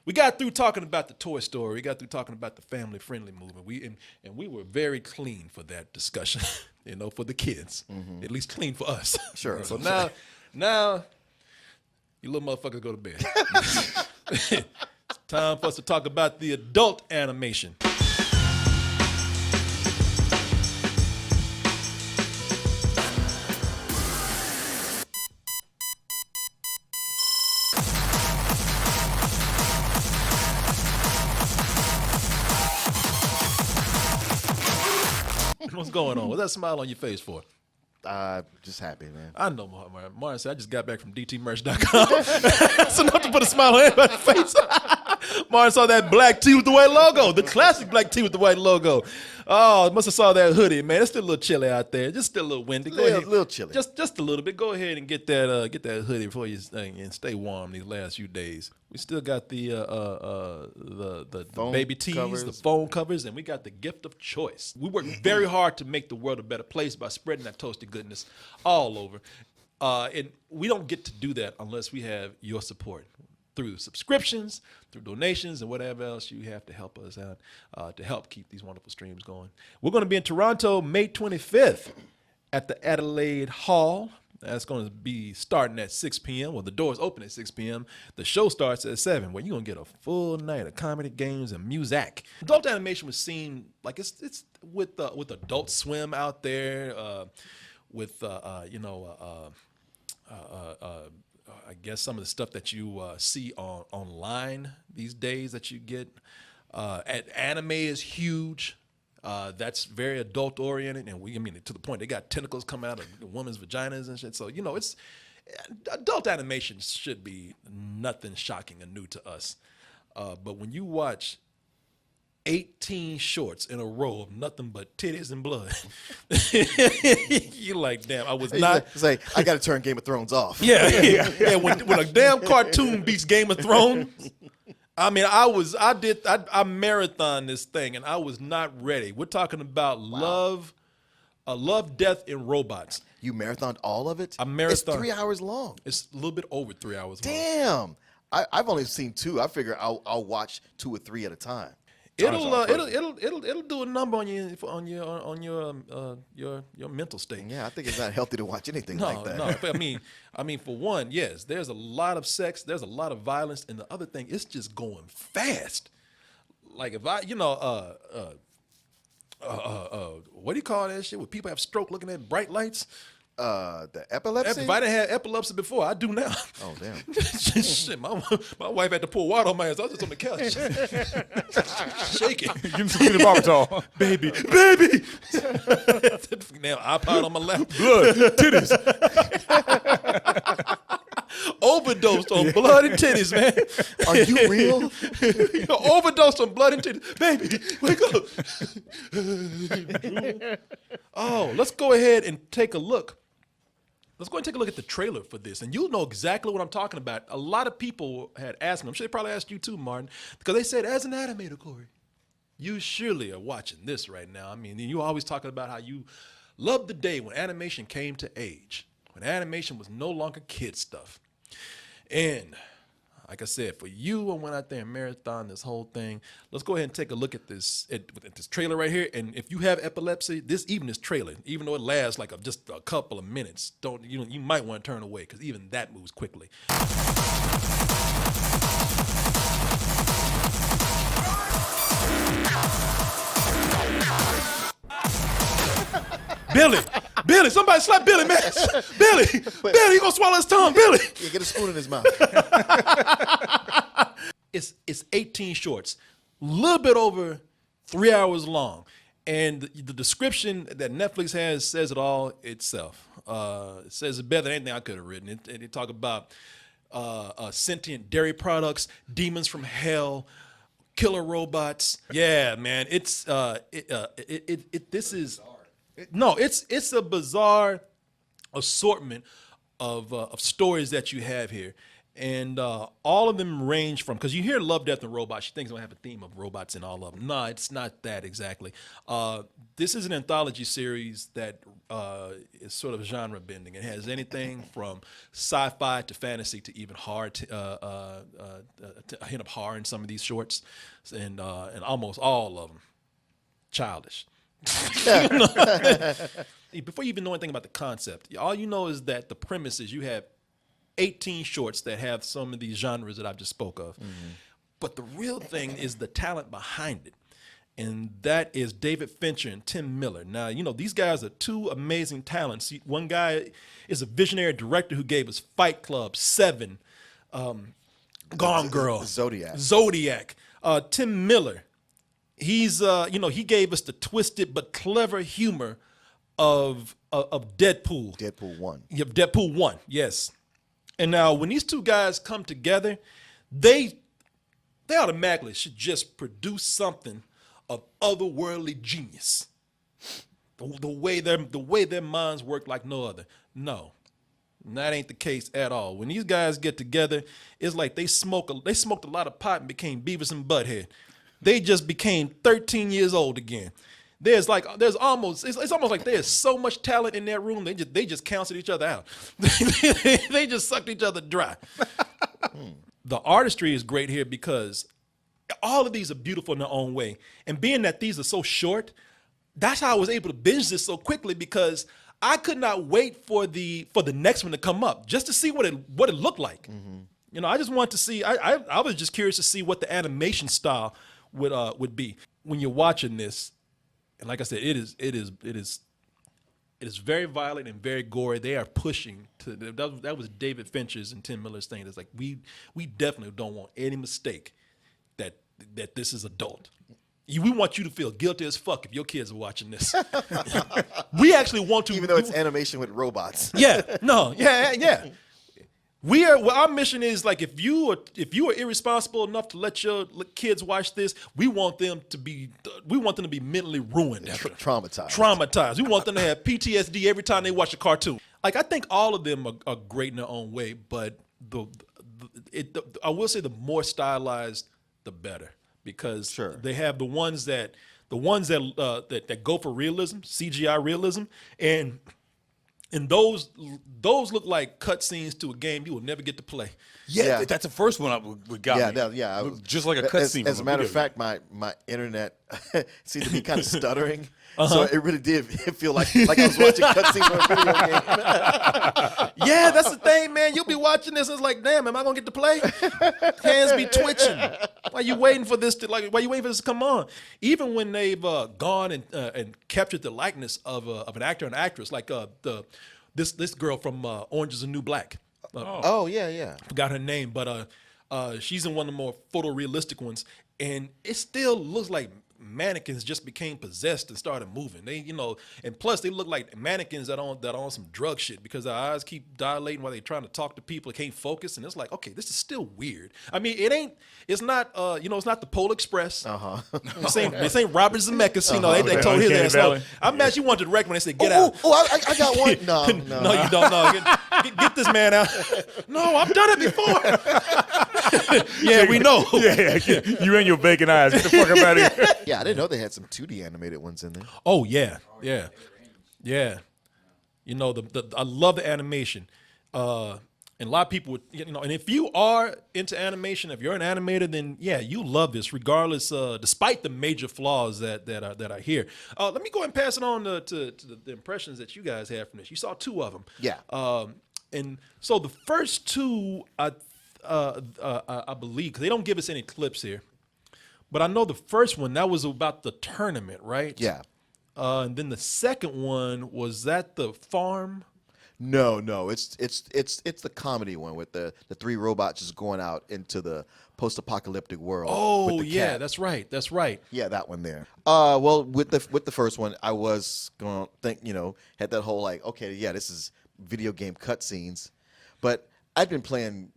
we got through talking about the Toy Story. We got through talking about the family-friendly movement. We were very clean for that discussion, for the kids. At least clean for us. Sure. So now, you little motherfuckers go to bed. It's time for us to talk about the adult animation. What's going on? What's that smile on your face for? Just happy, man. I know, Martin said, I just got back from dtmerch.com. That's enough to put a smile on anybody's face. Martin saw that black tee with the white logo, the classic black tee with the white logo. Oh, must have saw that hoodie, man. It's still a little chilly out there. Just still a little windy. Go ahead. A little chilly. Just a little bit. Go ahead and get that hoodie before you and stay warm these last few days. We still got the baby tees, covers. the phone covers, and we got the gift of choice. We work very hard to make the world a better place by spreading that toasted goodness all over. And we don't get to do that unless we have your support through subscriptions, through donations, and whatever else you have to help us out to help keep these wonderful streams going. We're going to be in Toronto May 25th at the Adelaide Hall. That's going to be starting at 6 p.m. Well, the doors open at 6 p.m. The show starts at 7, where you're going to get a full night of comedy, games, and music. Adult animation was seen, like it's with Adult Swim out there, I guess some of the stuff that you see online these days that you get. Anime is huge. That's very adult oriented, and to the point they got tentacles coming out of women's vaginas and shit. So it's adult animation should be nothing shocking or new to us. But when you watch 18 shorts in a row of nothing but titties and blood, you're like, damn, I was not. Say, I got to turn Game of Thrones off. Yeah. When a damn cartoon beats Game of Thrones. I marathoned this thing and I was not ready. We're talking about love, death, and robots. You marathoned all of it? I marathoned. It's 3 hours long. It's a little bit over 3 hours long. Damn. I've only seen 2. I figure I'll watch 2 or 3 at a time. It'll do a number on your mental state. Yeah, I think it's not healthy to watch anything like that. No. I mean, for one, yes, there's a lot of sex, there's a lot of violence, and the other thing, it's just going fast. Like if I, what do you call that shit? When people have stroke looking at bright lights. The epilepsy? If I didn't have epilepsy before, I do now. Oh, damn. Shit, my wife had to pour water on my ass. I was just on the couch. Shaking. Give him some peanut barbital. Baby. Now iPod on my lap. Blood, titties. Overdosed on blood and titties, man. Are you real? Overdosed on blood and titties. Baby, wake up. Oh, let's go ahead and take a look. Let's go and take a look at the trailer for this, and you'll know exactly what I'm talking about. A lot of people had asked me. I'm sure they probably asked you too, Martin, because they said, as an animator, Corey, you surely are watching this right now. I mean, you always talking about how you loved the day when animation came to age, when animation was no longer kid stuff. And like I said, for you, I went out there and marathon this whole thing. Let's go ahead and take a look at this trailer right here. And if you have epilepsy, this trailer, even though it lasts like just a couple of minutes, you might want to turn away because even that moves quickly. Billy, somebody slap Billy, man. Billy, he gonna swallow his tongue, Billy. Yeah, get a spoon in his mouth. It's 18 shorts, a little bit over 3 hours long. And the description that Netflix has says it all itself. It says it better than anything I could have written. They talk about sentient dairy products, demons from hell, killer robots. Yeah, man, it's a bizarre assortment of stories that you have here. And all of them range from, because you hear Love, Death, and Robots, you think it's going to have a theme of robots in all of them. No, it's not that exactly. This is an anthology series that is sort of genre bending. It has anything from sci-fi to fantasy to even horror, a hint of horror in some of these shorts, and almost all of them childish. Before you even know anything about the concept, all you know is that the premise is you have 18 shorts that have some of these genres that I've just spoke of. But the real thing is the talent behind it. And that is David Fincher and Tim Miller. Now, these guys are two amazing talents. One guy is a visionary director who gave us Fight Club, Seven, Gone Girl, Zodiac. Tim Miller, he's he gave us the twisted but clever humor of Deadpool. Deadpool 1. Yeah, Deadpool 1, yes. And now when these two guys come together, they automatically should just produce something of otherworldly genius. The way their minds work like no other. No, that ain't the case at all. When these guys get together, it's like they smoked a lot of pot and became Beavis and Butthead. They just became 13 years old again. It's almost like there's so much talent in that room. They just canceled each other out. They just sucked each other dry. The artistry is great here because all of these are beautiful in their own way. And being that these are so short, that's how I was able to binge this so quickly, because I could not wait for the next one to come up just to see what it looked like. I just wanted to see. I was just curious to see what the animation style would be when you're watching this. And like I said, it is very violent and very gory. They are pushing to that was David Fincher's and Tim Miller's thing. It's like we definitely don't want any mistake that this is adult. We want you to feel guilty as fuck if your kids are watching this. We actually want to, even though it's animation with robots. Yeah. Our mission is, like, if you are irresponsible enough to let your kids watch this, we want them to be mentally ruined, traumatized. We want them to have PTSD every time they watch a cartoon. Like, I think all of them are great in their own way, but I will say the more stylized, the better, because they have the ones that go for realism, CGI realism, and those look like cutscenes to a game you will never get to play. Yeah, that's the first one we got. Yeah. Just like a cutscene. As a matter of fact, my internet seemed to be kind of stuttering, so it really did feel like I was watching cutscenes on a video game. Yeah, that's the thing, man. You'll be watching this, and it's like, damn, am I gonna get to play? Hands be twitching. Why you waiting for this to come on? Even when they've gone and captured the likeness of an actor and actress, like this girl from Orange Is the New Black. Yeah. Forgot her name, but she's in one of the more photorealistic ones, and it still looks like mannequins just became possessed and started moving. They, and plus they look like mannequins that are on some drug shit, because their eyes keep dilating while they're trying to talk to people. They can't focus, and it's like, okay, this is still weird. I mean, it's not the Pole Express. This ain't Robert Zemeckis. They told his ass. So I imagine you wanted to direct when they said, get out. I got one. No, you don't know. Get this man out. No, I've done it before. Yeah, we know. Yeah. You and your vacant eyes. Get the fuck up out of here. Yeah, I didn't know they had some 2D animated ones in there. Oh yeah. I love the animation, and a lot of people would, and if you are into animation, if you're an animator, then yeah, you love this, regardless, despite the major flaws that are here. Let me go ahead and pass it on to the impressions that you guys had from this. You saw two of them. Yeah. And so the first two, I believe, because they don't give us any clips here, but I know the first one, that was about the tournament, right? Yeah. And then the second one, was that the farm? No, it's the comedy one with the three robots just going out into the post-apocalyptic world. Oh, with the yeah, cat. that's right. Yeah, that one there. Well, with the first one, I was going to think, had that whole like, okay, yeah, this is video game cutscenes, but I'd been playing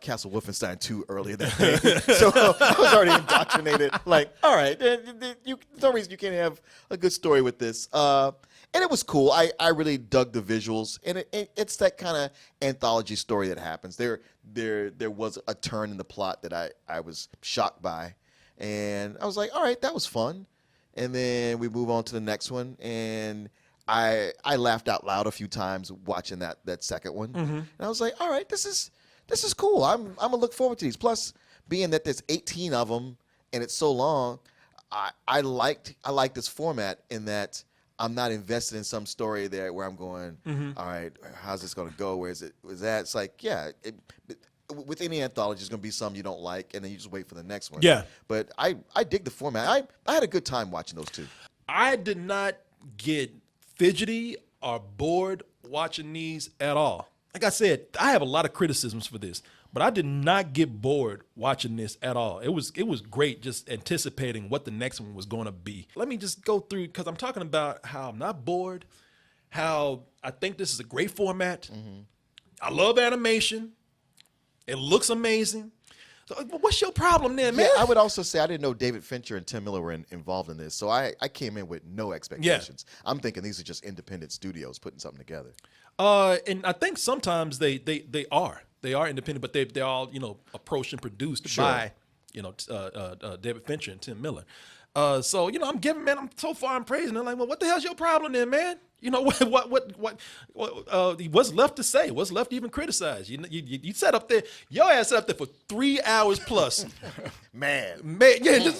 Castle Wolfenstein 2 earlier that day, so I was already indoctrinated. Like, all right, there's no reason you can't have a good story with this. And it was cool. I really dug the visuals, and it's that kind of anthology story that happens. They're there was a turn in the plot that I was shocked by, and I was like, all right, that was fun. And then we move on to the next one, and I laughed out loud a few times watching that second one, and I was like, all right, this is cool. I'm gonna look forward to these. Plus, being that there's 18 of them and it's so long, I like this format in that I'm not invested in some story there where I'm going, all right, how's this going to go? Where is it? Was that? It's like, yeah, with any anthology, there's going to be some you don't like, and then you just wait for the next one. Yeah. But I dig the format. I had a good time watching those two. I did not get fidgety or bored watching these at all. Like I said, I have a lot of criticisms for this, but I did not get bored watching this at all. It was great just anticipating what the next one was going to be. Let me just go through, because I'm talking about how I'm not bored, how I think this is a great format. I love animation. It looks amazing. So what's your problem then, man? Yeah, I would also say I didn't know David Fincher and Tim Miller were involved in this, so I came in with no expectations. I'm thinking these are just independent studios putting something together. And I think sometimes they are independent, but they're all approached and produced by David Fincher and Tim Miller. So I'm giving, man, I'm so far I'm praising. They're like, well, what the hell's your problem then, man? What's left to say? What's left to even criticize? You sat up there, your ass sat up there for 3 hours plus. Man, Yeah,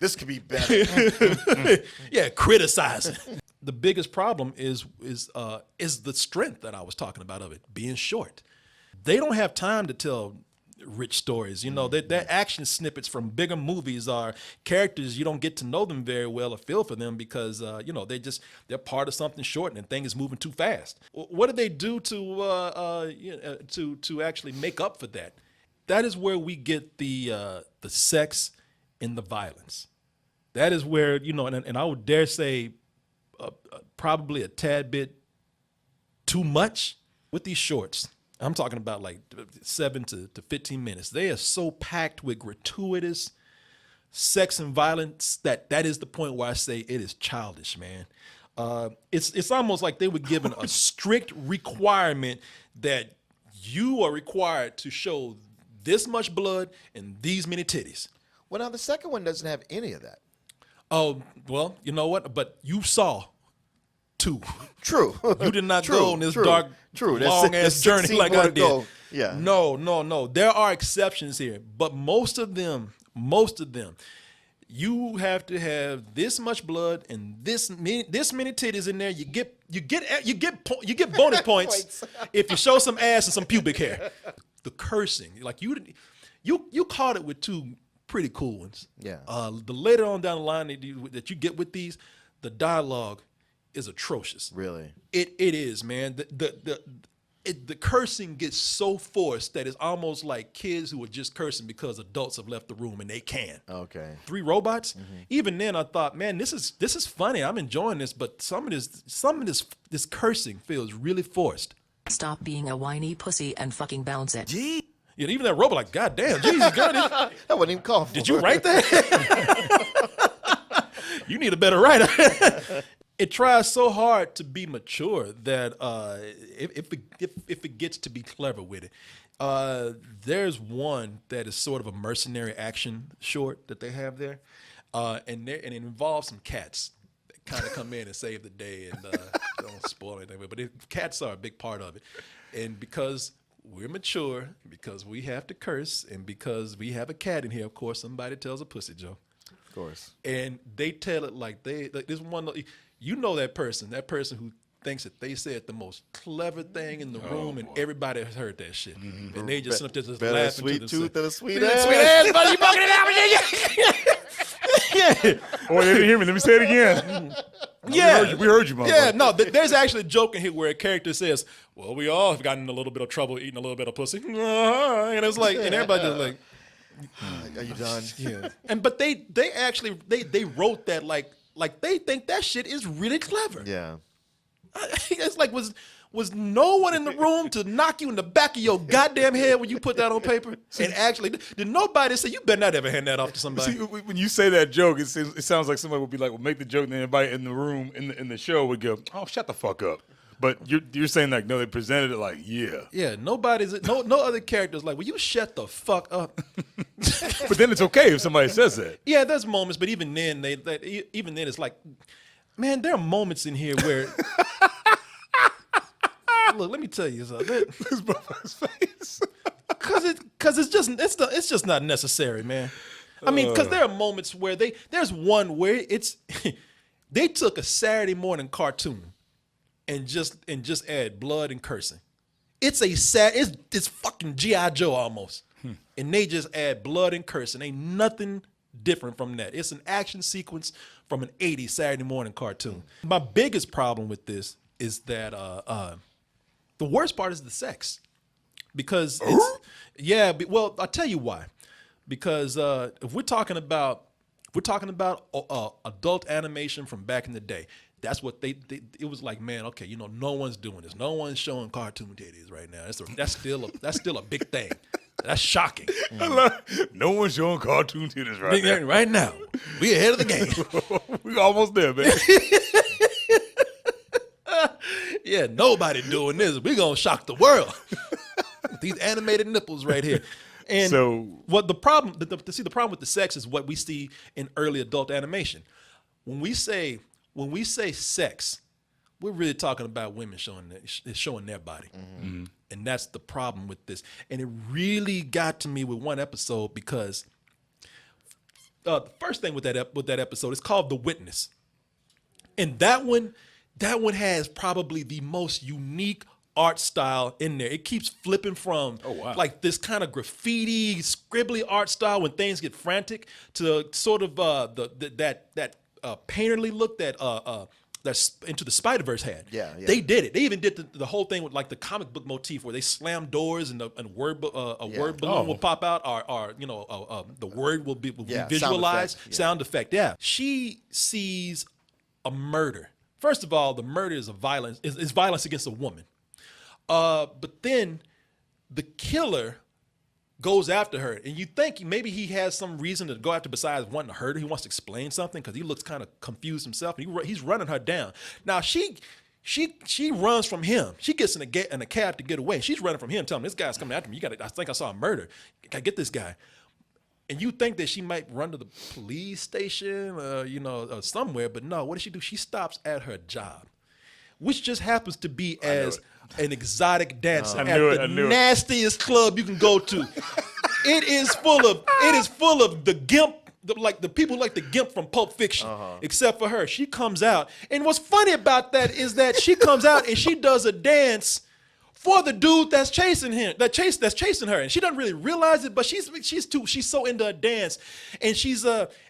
this could be better. yeah, criticizing. The biggest problem is the strength that I was talking about of it being short. They don't have time to tell rich stories. Their action snippets from bigger movies are characters you don't get to know them very well or feel for them because they're part of something short and the thing is moving too fast. What do they do to actually make up for that? That is where we get the sex and the violence. That is where and I would dare say probably a tad bit too much with these shorts. I'm talking about like 7 to 15 minutes. They are so packed with gratuitous sex and violence that is the point where I say it is childish, man. It's almost like they were given a strict requirement that you are required to show this much blood and these many titties. Well, now the second one doesn't have any of that. Oh, well, you know what? But you saw 2. True. You did not go on this dark, That's long-ass journey like I did. Go. Yeah. No. There are exceptions here, but most of them, you have to have this much blood and this many titties in there. You get bonus points if you show some ass and some pubic hair. The cursing, like you caught it with 2 pretty cool ones. Yeah. The later on down the line that you get with these, the dialogue is atrocious. Really? It is, man. The cursing gets so forced that it's almost like kids who are just cursing because adults have left the room and they can. Okay. 3 robots. Even then, I thought, man, this is funny. I'm enjoying this, but some of this cursing feels really forced. Stop being a whiny pussy and fucking bounce it. Gee. Yeah, even that robot, like, God damn, Jesus, God, That wasn't even called for. did you write that? You need a better writer. It tries so hard to be mature that if it gets to be clever with it, there's one that is sort of a mercenary action short that they have there, and it involves some cats that kind of come in and save the day, and don't spoil anything, but cats are a big part of it, and because we're mature, because we have to curse, and because we have a cat in here, of course, somebody tells a pussy joke. Of course. And they tell it like this one, that person who thinks that they said the most clever thing in the room, and everybody has heard that shit, and they just just Better a laughing sweet to tooth themselves. than a sweet ass. Sweet ass, buddy, you bugging it out. Yeah. Oh, they didn't hear me. Let me say it again. Yeah, We heard you, motherfucker. Yeah, no, there's actually a joke in here where a character says, well, we all have gotten in a little bit of trouble eating a little bit of pussy. And it's like, and everybody just like, Are you done? yeah. But they actually wrote that like they think that shit is really clever. Yeah. It's like, was no one in the room to knock you in the back of your goddamn head when you put that on paper? And actually, did nobody say, you better not ever hand that off to somebody? See, when you say that joke, it sounds like somebody would be like, well, make the joke, and then everybody in the room, in the show would go, oh, shut the fuck up. But you're saying like no, they presented it like Yeah, no other characters like, will you shut the fuck up? But then it's okay if somebody says that. Yeah, there's moments, but even then, even then, it's like, man, there are moments in here where, look, let me tell you something, His brother's face. because it's just not necessary, man. I mean, because there are moments where there's one where it's they took a Saturday morning cartoon and just add blood and cursing. It's fucking G.I. Joe almost. And they just add blood and cursing. Ain't nothing different from that. It's an action sequence from an 80s Saturday morning cartoon. My biggest problem with this is that the worst part is the sex. Because well, I'll tell you why. Because if we're talking about adult animation from back in the day, that's what it was like, man, okay, no one's doing this. No one's showing cartoon titties right now. That's still a big thing. That's shocking. No one's showing cartoon titties right now. Right now. We ahead of the game. We almost there, man. Yeah, nobody doing this. We're gonna shock the world. These animated nipples right here. And So- what the problem the problem with the sex is what we see in early adult animation. When we say sex, we're really talking about women showing their body. Mm-hmm. And that's the problem with this. And it really got to me with one episode because the first thing with that episode is called The Witness. And that one has probably the most unique art style in there. It keeps flipping from like this kind of graffiti, scribbly art style when things get frantic to sort of that painterly look that's Into the Spider-Verse had. Yeah. They did it. They even did the whole thing with like the comic book motif where they slam doors and a word balloon will pop out, or the word will be visualized. Sound effect. Yeah. She sees a murder. First of all, the murder is violence against a woman. But then the killer goes after her, and you think maybe he has some reason to go after besides wanting to hurt her. He wants to explain something because he looks kind of confused himself. And he's running her down. Now she runs from him. She gets in a cab to get away. She's running from him, telling him, "This guy's coming after me. I think I saw a murder. Gotta get this guy." And you think that she might run to the police station, somewhere, but no. What does she do? She stops at her job, which just happens to be as an exotic dancer at the nastiest club you can go to. It is full of the gimp, the people like the gimp from Pulp Fiction, except for her. She comes out, and what's funny about that is that she comes out and she does a dance for the dude that's chasing her, and she doesn't really realize it, but she's so into a dance, and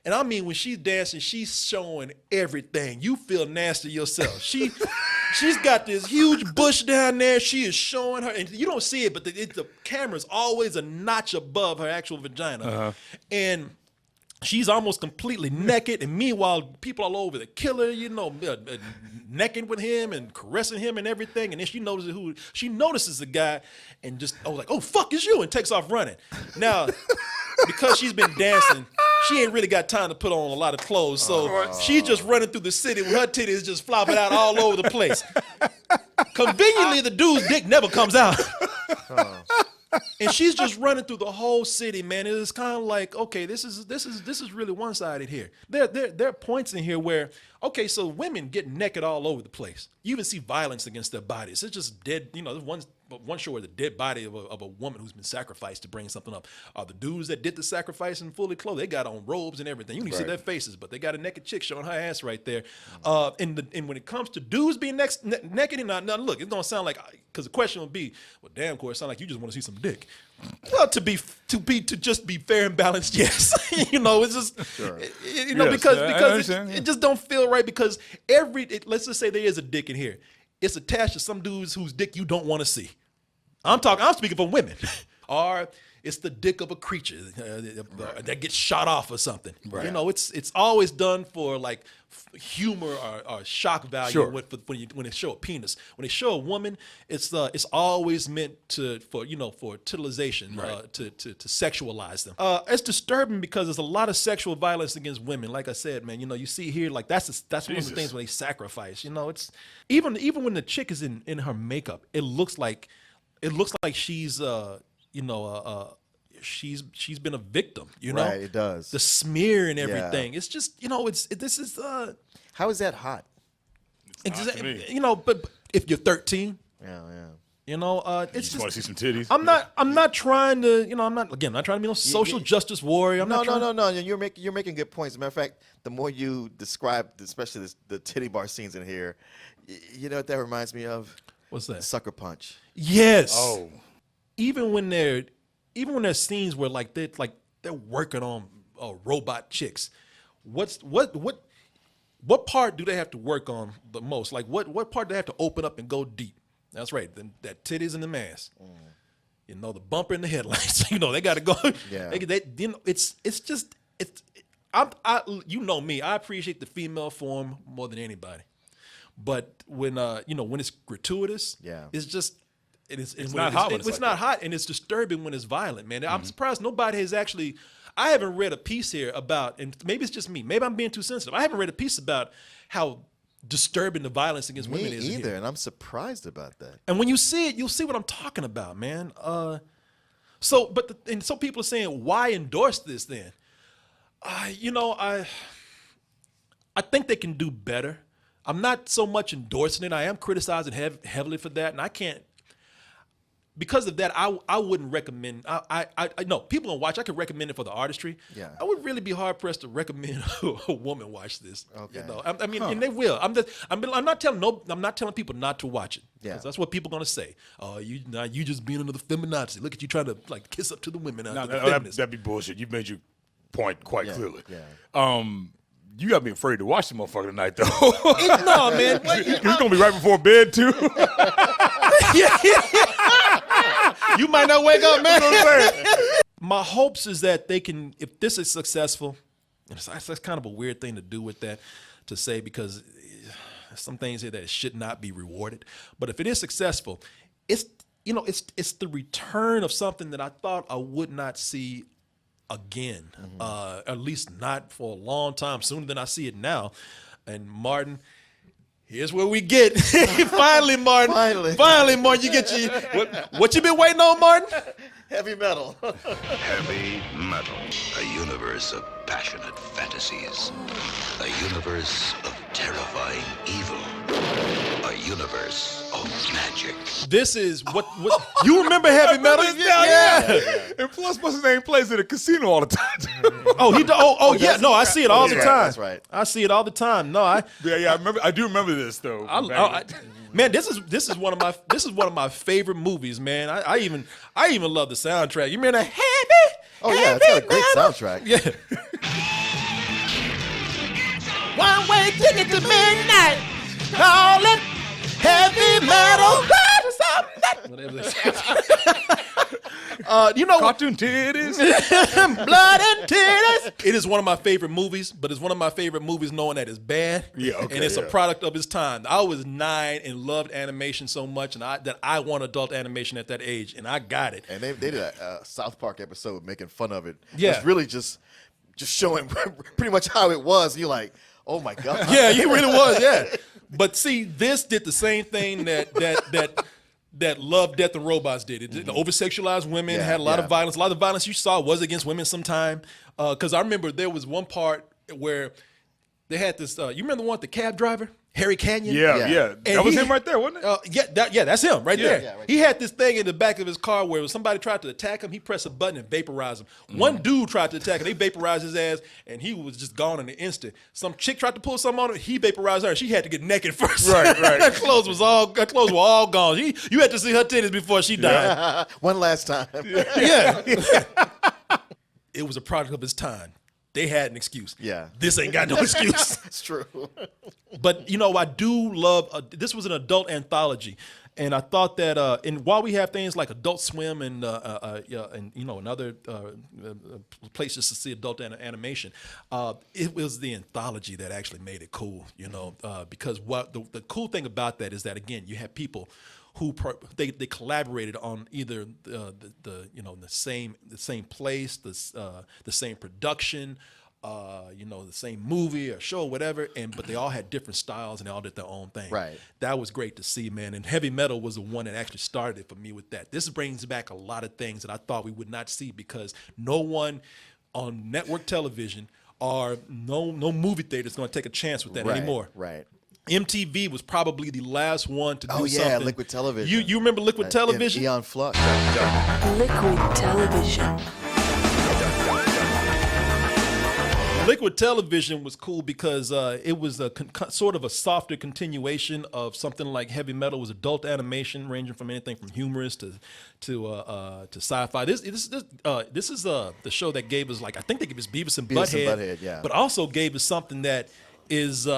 and I mean when she's dancing, she's showing everything. You feel nasty yourself. She's got this huge bush down there. She is showing her, and you don't see it, but the camera's always a notch above her actual vagina, and she's almost completely naked, and meanwhile, people all over the killer, necking with him and caressing him and everything. And then she notices the guy, and just like, "Oh fuck, it's you!" and takes off running. Now, because she's been dancing, she ain't really got time to put on a lot of clothes, so she's just running through the city with her titties just flopping out all over the place. Conveniently, the dude's dick never comes out. And she's just running through the whole city, man. It's kind of like, okay, this is really one-sided here. There are points in here where, okay, so women get naked all over the place. You even see violence against their bodies. It's just dead. There's one show where the dead body of a woman who's been sacrificed to bring something up. The dudes that did the sacrifice and fully clothed, they got on robes and everything. You can see their faces, but they got a naked chick showing her ass right there. And when it comes to dudes being naked, and now look, it's gonna sound like, because the question would be, well, damn, Corey, it sounds like you just want to see some dick. Well, to just be fair and balanced, yes. It's just because it just don't feel right, because let's just say there is a dick in here. It's attached to some dudes whose dick you don't want to see. I'm speaking for women. Or it's the dick of a creature that gets shot off or something. You know, it's always done for like humor or shock value. Sure. When they show a penis, when they show a woman, it's always meant for titillization, to sexualize them. It's disturbing because there's a lot of sexual violence against women. Like I said, man, you know, you see here, like that's one of the things when they sacrifice. You know, it's even when the chick is in her makeup, it looks like she's she's been a victim. You know, Right, it does. the smear and everything. It's just, you know, this is How is that hot? it's hot to me. you know, but if you're 13. Yeah. You know, You it's just want to see some titties. I'm not trying to, you know, I'm not trying to be no social justice warrior. I'm not trying. No. You're making good points. As a matter of fact, the more you describe, especially the titty bar scenes in here, you know what that reminds me of? What's that? Sucker Punch. Yes. Oh, Even when there's scenes where like they're working on robot chicks, what part do they have to work on the most? Like what part do they have to open up and go deep? That's right. That titties and the mask. You know, the bumper and the headlights. You know, they got to go. Yeah. They you know, it's just you know me. I appreciate the female form more than anybody. But when when it's gratuitous, Yeah. it's not hot when it's it's like not that. hot, and it's disturbing when it's violent, man. I'm surprised nobody has actually. I haven't read a piece here about, and maybe it's just me. Maybe I'm being too sensitive. I haven't read a piece about how disturbing the violence against Me women is. in either, here. and I'm surprised about that. And when you see it, you'll see what I'm talking about, man. So people are saying, why endorse this then? You know, I think they can do better. I'm not so much endorsing it. I am criticizing heavily for that, and I can't. Because of that, I wouldn't recommend. I know people gonna watch. I could recommend it for the artistry. Yeah. I would really be hard pressed to recommend a woman watch this. Okay. You know, I mean, and they will. I'm not telling people not to watch it. Yeah. 'Cause that's what people gonna say. Oh, you just being another feminazi. Look at you trying to like kiss up to the women. no, the feminists. that'd be bullshit. You made your point quite Yeah, clearly. yeah. You got me afraid to watch the motherfucker tonight, though. No, man. It's gonna be right before bed too. You might not wake up, man. You know what I'm saying? My hopes is that they can, if this is successful, and that's kind of a weird thing to do with that, to say, because some things here that should not be rewarded. But if it is successful, it's the return of something that I thought I would not see again, at least not for a long time, sooner than I see it now. And Martin, here's where we get. Finally, Martin. Finally, Martin, you get what you been waiting on, Martin? Heavy metal. Heavy metal. A universe of passionate fantasies. A universe of terrifying evil. A universe of magic. This is what you remember heavy metal? Yeah. And plus, what's his name plays at a casino all the time. Yeah. No, I see it all the right, time. that's right. I see it all the time. No, I remember. I do remember this though. man, this is one of my favorite movies, man. I even love the soundtrack. You remember that heavy? Oh yeah, it's got a great soundtrack. Yeah. One way ticket to midnight. Call it heavy metal. Whatever they say. You know what? Cartoon titties. Blood and tears. It is one of my favorite movies, but it's one of my favorite movies knowing that it's bad. Yeah, okay, and it's a yeah. product of its time. I was 9 and loved animation so much, and I want adult animation at that age, and I got it. And they did a South Park episode making fun of it. Yeah. It's really just showing pretty much how it was. And you're like, oh my God. Yeah, he really was. Yeah, but see, this did the same thing that Love, Death, and Robots did. It did oversexualized women, Yeah, had a lot yeah. of violence. A lot of the violence you saw was against women sometime. Because I remember there was one part where they had this. You remember the one with the cab driver, Harry Canyon? Yeah. And That was he- him right there, wasn't it? That's him right there. Yeah, right He had this thing in the back of his car where when somebody tried to attack him, he pressed a button and vaporized him. One dude tried to attack him, they vaporized his ass, and he was just gone in an instant. Some chick tried to pull something on him, he vaporized her, and she had to get naked first. Right. Her clothes were all gone. You had to see her titties before she died. One last time. Yeah. It was a product of its time. They had an excuse. Yeah. This ain't got no excuse. It's true. But, I do love, this was an adult anthology. And I thought that, and while we have things like Adult Swim and and other places to see adult animation, it was the anthology that actually made it cool. Because what the cool thing about that is that, again, you have people who they collaborated on either the same place, the same production. The same movie or show or whatever, but they all had different styles and they all did their own thing. Right. That was great to see, man. And heavy metal was the one that actually started it for me with that. This brings back a lot of things that I thought we would not see because no one on network television or no movie theater is going to take a chance with that anymore. Right. MTV was probably the last one to do something. Oh yeah, Liquid Television. You remember Liquid Television? Eon Flux. Liquid Television. Liquid Television was cool because it was a sort of a softer continuation of something like heavy metal. It was adult animation ranging from anything from humorous to sci-fi. This is the show that gave us, like, I think they gave us Beavis and Butthead, yeah. but also gave us something that is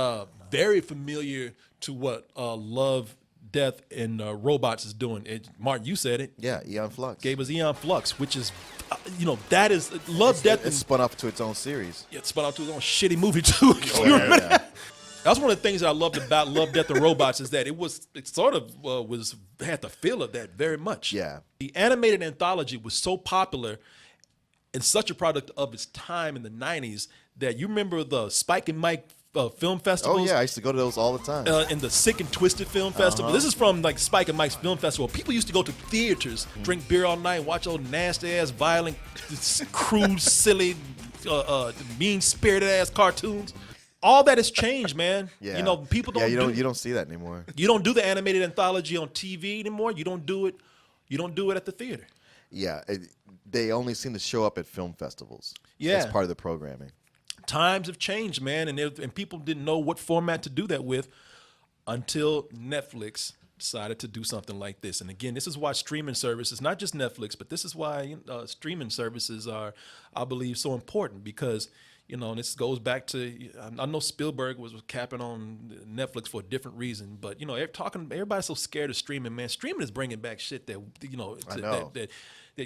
very familiar to what Love, Death, and Robots is doing. Martin, you said it. Yeah, Eon Flux. Gave us Eon Flux, which is, that is Love, Death, It spun off to its own series. it spun out to his own shitty movie too. You remember that? That's one of the things that I loved about Love, Death, and Robots is that it had the feel of that very much. Yeah. The animated anthology was so popular and such a product of its time in the 90s that you remember the Spike and Mike film festivals. Oh yeah, I used to go to those all the time. And the Sick and Twisted Film Festival. This is from like Spike and Mike's Film Festival. People used to go to theaters, drink beer all night, watch old nasty ass, violent, crude, silly, mean-spirited ass cartoons. All that has changed, man. Yeah. People don't. You don't see that anymore. You don't do the animated anthology on TV anymore. You don't do it. You don't do it at the theater. Yeah, they only seem to show up at film festivals. Yeah. As part of the programming. Times have changed, man, and people didn't know what format to do that with until Netflix decided to do something like this. And again, this is why streaming services, not just Netflix, but this is why streaming services are, I believe, so important because, and this goes back to, I know Spielberg was capping on Netflix for a different reason, but, everybody's so scared of streaming, man. Streaming is bringing back shit that, I know. that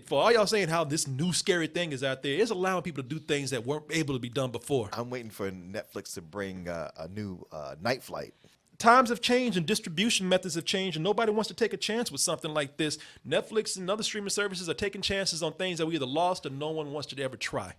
for all y'all saying how this new scary thing is out there, it's allowing people to do things that weren't able to be done before. I'm waiting for Netflix to bring a new Night Flight. Times have changed and distribution methods have changed, and nobody wants to take a chance with something like this. Netflix and other streaming services are taking chances on things that we either lost or no one wants to ever try.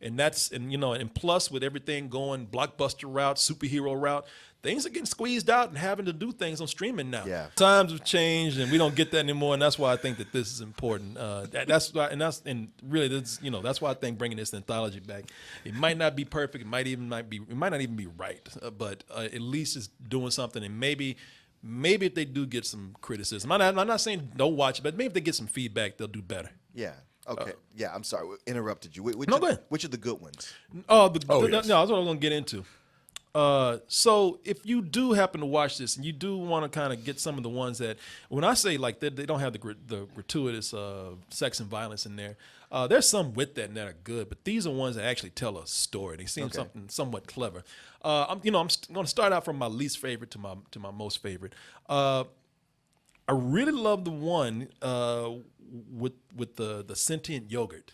And and plus with everything going blockbuster route, superhero route, things are getting squeezed out and having to do things on streaming now. Yeah. Times have changed and we don't get that anymore, and that's why I think that this is important. That's why I think bringing this anthology back, it might not be perfect, it might not even be right, but at least it's doing something, and maybe if they do get some criticism, I'm not saying don't watch it, but maybe if they get some feedback, they'll do better. Yeah. Okay. Yeah, I'm sorry. We interrupted you. Which No, go ahead. Which are the good ones? Yes. No, that's what I'm going to get into. So if you do happen to watch this and you do want to kind of get some of the ones that, when I say like they don't have the gratuitous sex and violence in there, there's some with that and that are good, but these are ones that actually tell a story. They seem something somewhat clever. I'm going to start out from my least favorite to my most favorite. I really love the one with the sentient yogurt.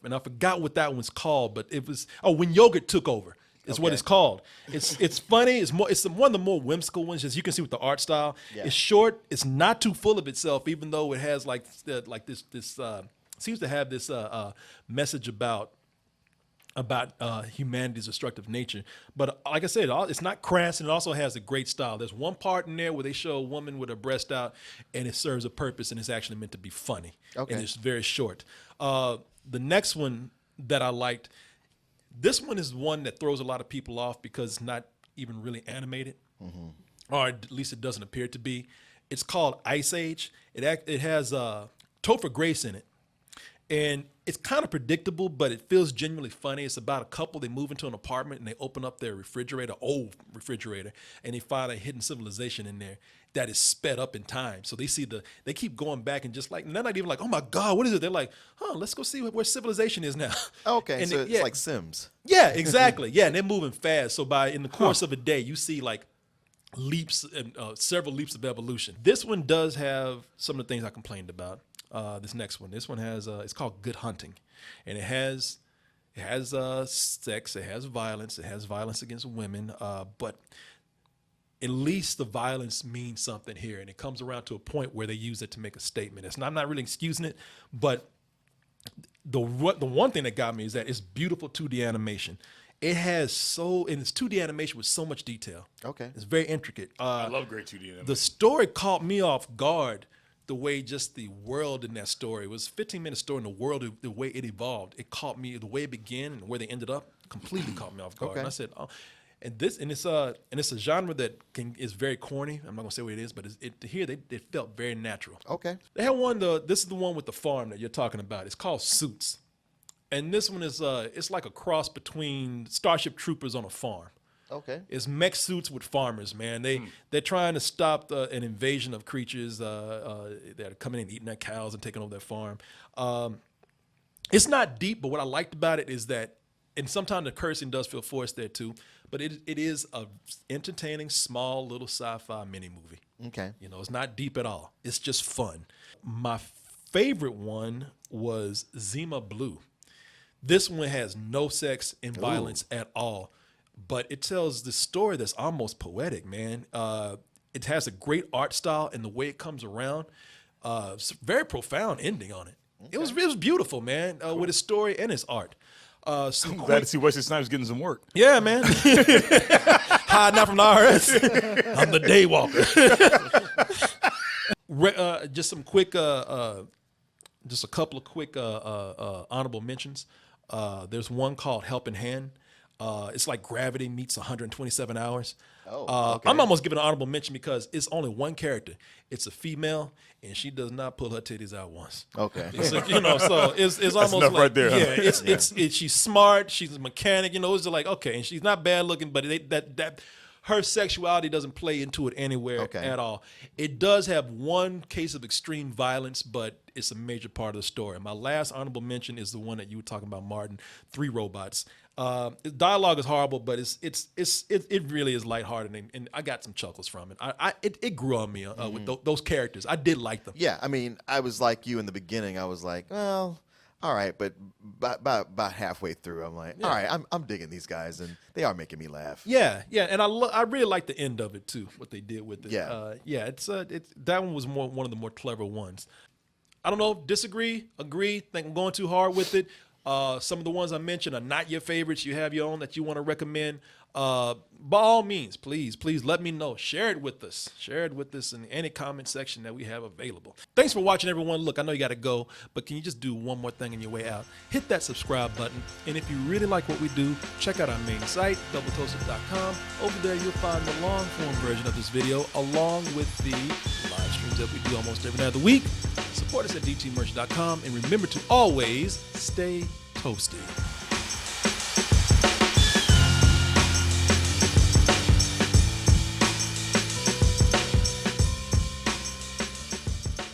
And I forgot what that one's called, but it was When Yogurt Took Over. Is what it's called. It's funny. It's one of the more whimsical ones. As you can see with the art style, It's short. It's not too full of itself, even though it has like this seems to have this message about humanity's destructive nature. But like I said, it's not crass, and it also has a great style. There's one part in there where they show a woman with her breast out, and it serves a purpose, and it's actually meant to be funny. Okay. And it's very short. The next one that I liked. This one is one that throws a lot of people off because it's not even really animated, or at least it doesn't appear to be. It's called Ice Age. It has Topher Grace in it, and it's kind of predictable, but it feels genuinely funny. It's about a couple. They move into an apartment and they open up their old refrigerator, and they find a hidden civilization in there that is sped up in time. So they keep going back and just like, and they're not even like, oh my God, what is it? They're like, let's go see where civilization is now. Okay, And so it's like Sims. Yeah, exactly. Yeah, and they're moving fast. So in the course of a day, you see like leaps and several leaps of evolution. This one does have some of the things I complained about. This next one, has it's called Good Hunting, and it has sex, it has violence against women, but at least the violence means something here, and it comes around to a point where they use it to make a statement. I'm not really excusing it, but the one thing that got me is that it's beautiful 2D animation. It has and it's 2D animation with so much detail. Okay. It's very intricate. I love great 2D animation. The story caught me off guard. The way just the world in that story, it was a 15-minute story, and the world, the way it evolved, it caught me. The way it began and where they ended up completely caught me off guard. Okay. And I said, "Oh," and it's a genre that is very corny. I'm not gonna say what it is, but it felt very natural. Okay. They had one. This is the one with the farm that you're talking about. It's called Suits, and this one is it's like a cross between Starship Troopers on a farm. Okay. It's mech suits with farmers, man. They're trying to stop an invasion of creatures that are coming in and eating their cows and taking over their farm. It's not deep, but what I liked about it is that, and sometimes the cursing does feel forced there too, but it is a entertaining, small little sci-fi mini movie. Okay. You know, it's not deep at all. It's just fun. My favorite one was Zima Blue. This one has no sex and violence at all, but it tells the story that's almost poetic, man. It has a great art style, and the way it comes around, it's a very profound ending on it. Okay. It was beautiful, man, with his story and his art. I'm glad to see Wesley Snipes getting some work. Yeah, man. Hiding out from the IRS. I'm the day walker. Just some quick, just a couple of quick honorable mentions. There's one called Helping Hand. It's like Gravity meets 127 hours. Okay. I'm almost giving an honorable mention because it's only one character. It's a female, and she does not pull her titties out once. Okay. So it's almost enough like, right there, huh? yeah, she's smart. She's a mechanic. It's just like, okay, and she's not bad looking, but that her sexuality doesn't play into it anywhere at all. It does have one case of extreme violence, but it's a major part of the story. My last honorable mention is the one that you were talking about, Martin, 3 Robots. The dialogue is horrible, but it really is lighthearted, and I got some chuckles from it. It grew on me with those characters. I did like them. Yeah, I mean, I was like you in the beginning. I was like, well, all right, but about halfway through, I'm like, all right, I'm digging these guys, and they are making me laugh. Yeah, and I really like the end of it too. What they did with it. Yeah. It's that one was one of the more clever ones. I don't know, disagree, agree, think I'm going too hard with it. Some of the ones I mentioned are not your favorites. You have your own that you want to recommend. By all means, please let me know. Share it with us. Share it with us in any comment section that we have available. Thanks for watching, everyone. Look, I know you got to go, but can you just do one more thing on your way out? Hit that subscribe button. And if you really like what we do, check out our main site, doubletoasted.com. Over there, you'll find the long-form version of this video, along with the live streams that we do almost every night of the week. Support us at dtmerch.com, and remember to always stay toasty.